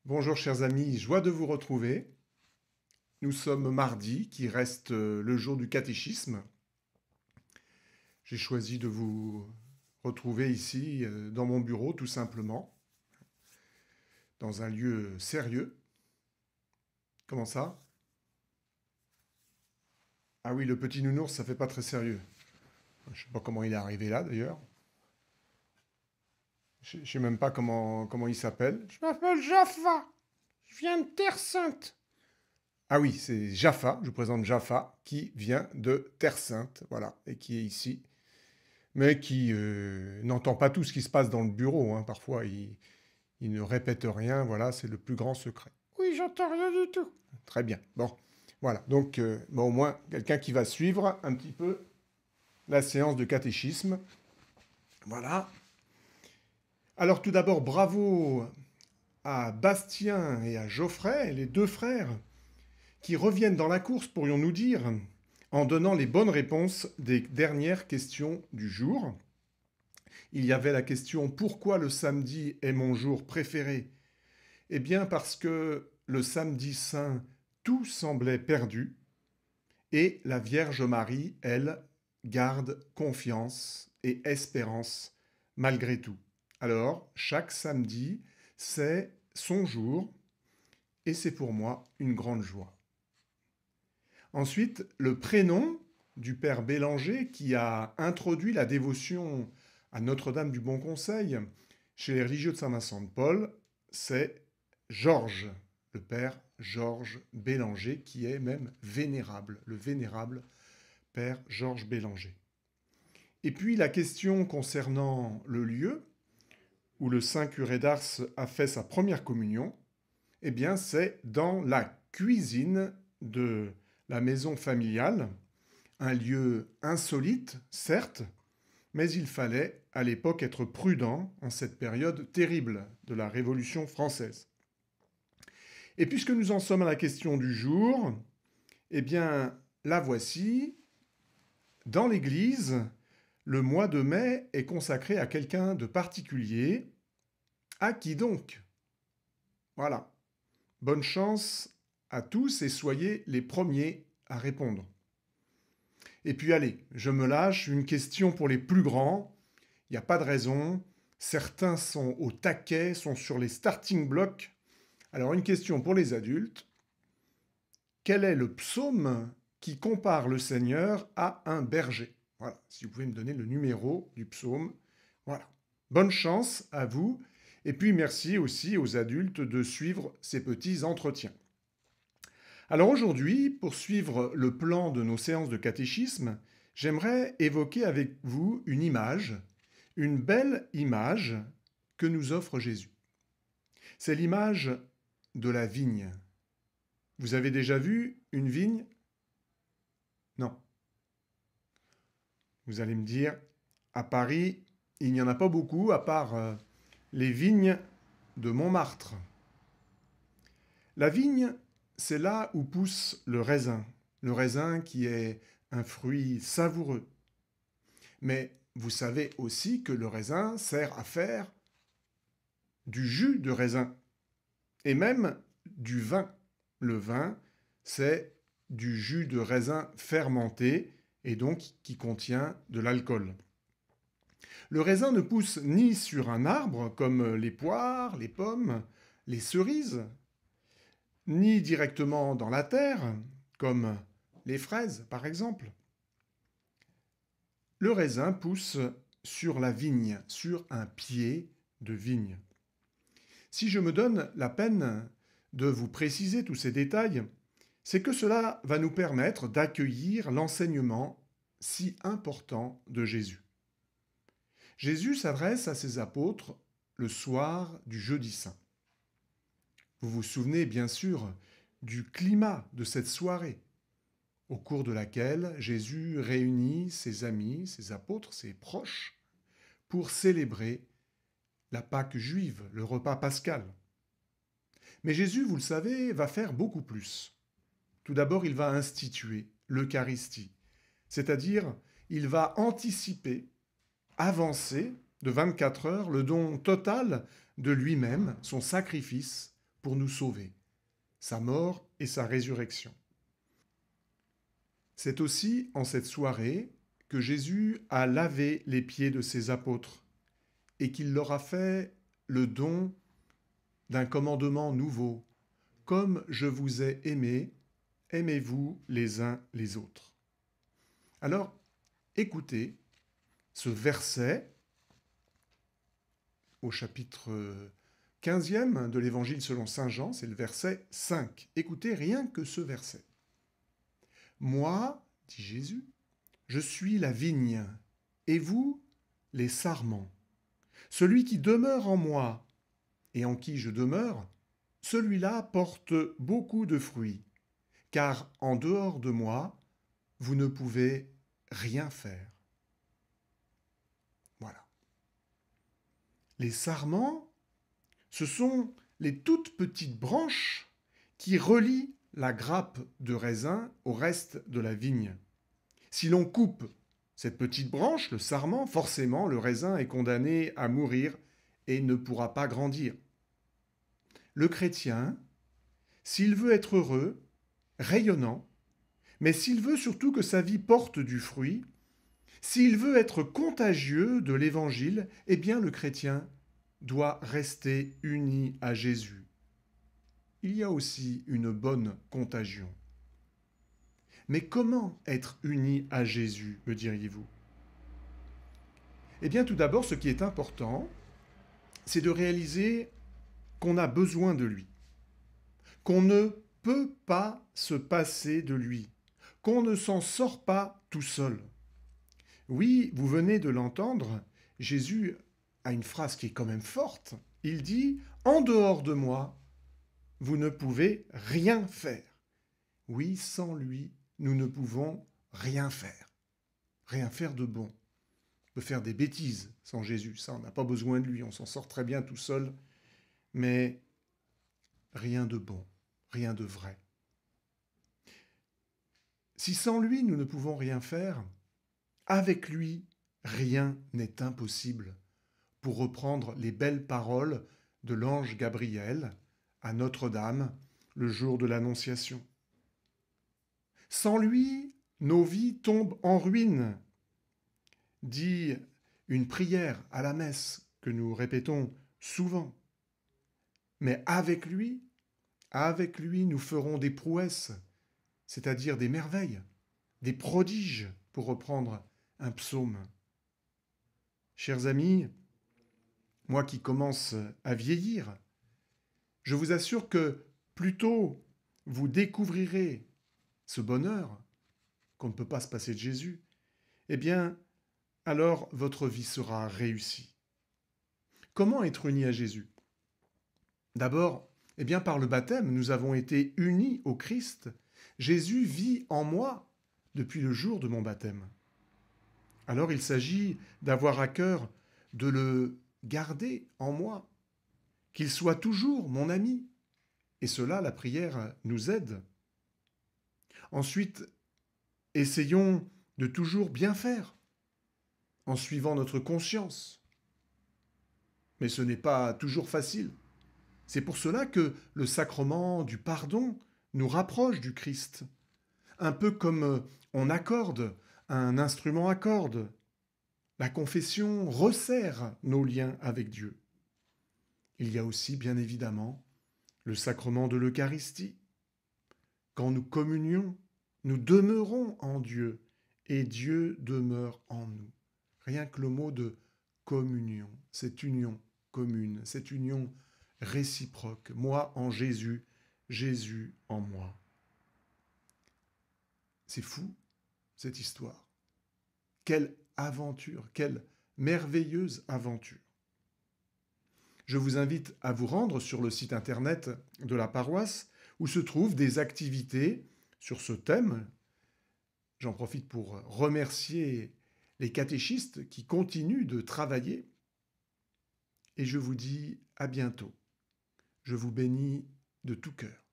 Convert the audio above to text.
Bonjour chers amis, joie de vous retrouver. Nous sommes mardi, qui reste le jour du catéchisme. J'ai choisi de vous retrouver ici dans mon bureau tout simplement, dans un lieu sérieux. Comment ça? Ah oui, le petit nounours, ça fait pas très sérieux. Je sais pas comment il est arrivé là d'ailleurs. Je sais même pas comment il s'appelle. Je m'appelle Jaffa, je viens de Terre Sainte. Ah oui, c'est Jaffa, je vous présente Jaffa, qui vient de Terre Sainte, voilà, et qui est ici, mais qui n'entend pas tout ce qui se passe dans le bureau, hein. Parfois, il ne répète rien, voilà, c'est le plus grand secret. Oui, j'entends rien du tout. Très bien, bon, voilà, donc bon, au moins quelqu'un qui va suivre un petit peu la séance de catéchisme, voilà. Alors tout d'abord, bravo à Bastien et à Geoffrey, les deux frères, qui reviennent dans la course, pourrions-nous dire, en donnant les bonnes réponses des dernières questions du jour. Il y avait la question pourquoi le samedi est mon jour préféré? Eh bien parce que le samedi saint, tout semblait perdu et la Vierge Marie, elle, garde confiance et espérance malgré tout. Alors, chaque samedi, c'est son jour et c'est pour moi une grande joie. Ensuite, le prénom du père Bélanger qui a introduit la dévotion à Notre-Dame du Bon Conseil chez les religieux de Saint-Vincent de Paul, c'est Georges, le père Georges Bélanger, qui est même vénérable, le vénérable père Georges Bélanger. Et puis la question concernant le lieu où le saint curé d'Ars a fait sa première communion, eh bien c'est dans la cuisine de la maison familiale, un lieu insolite, certes, mais il fallait à l'époque être prudent en cette période terrible de la Révolution française. Et puisque nous en sommes à la question du jour, eh bien, la voici. Dans l'Église, le mois de mai est consacré à quelqu'un de particulier. À qui donc? Voilà. Bonne chance à tous et soyez les premiers à répondre. Et puis allez, je me lâche, une question pour les plus grands. Il n'y a pas de raison. Certains sont au taquet, sont sur les starting blocks. Alors une question pour les adultes. Quel est le psaume qui compare le Seigneur à un berger? Voilà, si vous pouvez me donner le numéro du psaume. Voilà. Bonne chance à vous. Et puis merci aussi aux adultes de suivre ces petits entretiens. Alors aujourd'hui, pour suivre le plan de nos séances de catéchisme, j'aimerais évoquer avec vous une belle image que nous offre Jésus. C'est l'image de la vigne. Vous avez déjà vu une vigne? Non. Vous allez me dire, à Paris, il n'y en a pas beaucoup à part les vignes de Montmartre. La vigne, c'est là où pousse le raisin qui est un fruit savoureux. Mais vous savez aussi que le raisin sert à faire du jus de raisin et même du vin. Le vin, c'est du jus de raisin fermenté et donc qui contient de l'alcool. Le raisin ne pousse ni sur un arbre comme les poires, les pommes, les cerises, ni directement dans la terre comme les fraises par exemple. Le raisin pousse sur la vigne, sur un pied de vigne. Si je me donne la peine de vous préciser tous ces détails, c'est que cela va nous permettre d'accueillir l'enseignement si important de Jésus. Jésus s'adresse à ses apôtres le soir du jeudi saint. Vous vous souvenez bien sûr du climat de cette soirée, au cours de laquelle Jésus réunit ses amis, ses apôtres, ses proches, pour célébrer la Pâque juive, le repas pascal. Mais Jésus, vous le savez, va faire beaucoup plus. Tout d'abord, il va instituer l'Eucharistie, c'est-à-dire il va anticiper, avancer de 24 heures le don total de lui-même, son sacrifice, pour nous sauver, sa mort et sa résurrection. C'est aussi en cette soirée que Jésus a lavé les pieds de ses apôtres et qu'il leur a fait le don d'un commandement nouveau. Comme je vous ai aimés, aimez-vous les uns les autres. Alors, écoutez ce verset au chapitre 15e de l'Évangile selon saint Jean, c'est le verset 5. Écoutez rien que ce verset. Moi, dit Jésus, je suis la vigne, et vous, les sarments. Celui qui demeure en moi et en qui je demeure, celui-là porte beaucoup de fruits, car en dehors de moi, vous ne pouvez rien faire. Voilà. Les sarments, ce sont les toutes petites branches qui relient la grappe de raisin au reste de la vigne. Si l'on coupe cette petite branche, le sarment, forcément le raisin est condamné à mourir et ne pourra pas grandir. Le chrétien, s'il veut être heureux, rayonnant, mais s'il veut surtout que sa vie porte du fruit, s'il veut être contagieux de l'Évangile, eh bien le chrétien doit rester uni à Jésus. Il y a aussi une bonne contagion. Mais comment être uni à Jésus, me diriez-vous? Eh bien tout d'abord, ce qui est important, c'est de réaliser qu'on a besoin de lui, qu'on ne peut pas se passer de lui, qu'on ne s'en sort pas tout seul. Oui, vous venez de l'entendre, Jésus a une phrase qui est quand même forte. Il dit « En dehors de moi, vous ne pouvez rien faire. » Oui, sans lui, nous ne pouvons rien faire. Rien faire de bon. On peut faire des bêtises sans Jésus, ça, on n'a pas besoin de lui, on s'en sort très bien tout seul, mais rien de bon, rien de vrai. Si sans lui, nous ne pouvons rien faire, avec lui, rien n'est impossible, pour reprendre les belles paroles de l'ange Gabriel à Notre-Dame le jour de l'Annonciation. Sans lui, nos vies tombent en ruine, dit une prière à la messe que nous répétons souvent. Mais avec lui, nous ferons des prouesses, c'est-à-dire des merveilles, des prodiges, pour reprendre un psaume. Chers amis, moi qui commence à vieillir, je vous assure que plus tôt vous découvrirez ce bonheur qu'on ne peut pas se passer de Jésus, eh bien, alors votre vie sera réussie. Comment être unis à Jésus? D'abord, eh bien, par le baptême, nous avons été unis au Christ. Jésus vit en moi depuis le jour de mon baptême. Alors il s'agit d'avoir à cœur de le garder en moi, qu'il soit toujours mon ami. Et cela, la prière nous aide. Ensuite, essayons de toujours bien faire, en suivant notre conscience. Mais ce n'est pas toujours facile. C'est pour cela que le sacrement du pardon nous rapproche du Christ. Un peu comme on accorde, un instrument à cordes. La confession resserre nos liens avec Dieu. Il y a aussi, bien évidemment, le sacrement de l'Eucharistie. Quand nous communions, nous demeurons en Dieu et Dieu demeure en nous. Rien que le mot de communion, cette union commune, cette union réciproque. Moi en Jésus, Jésus en moi. C'est fou, cette histoire. Quelle aventure, quelle merveilleuse aventure. Je vous invite à vous rendre sur le site internet de la paroisse où se trouvent des activités sur ce thème. J'en profite pour remercier les catéchistes qui continuent de travailler. Et je vous dis à bientôt. Je vous bénis de tout cœur.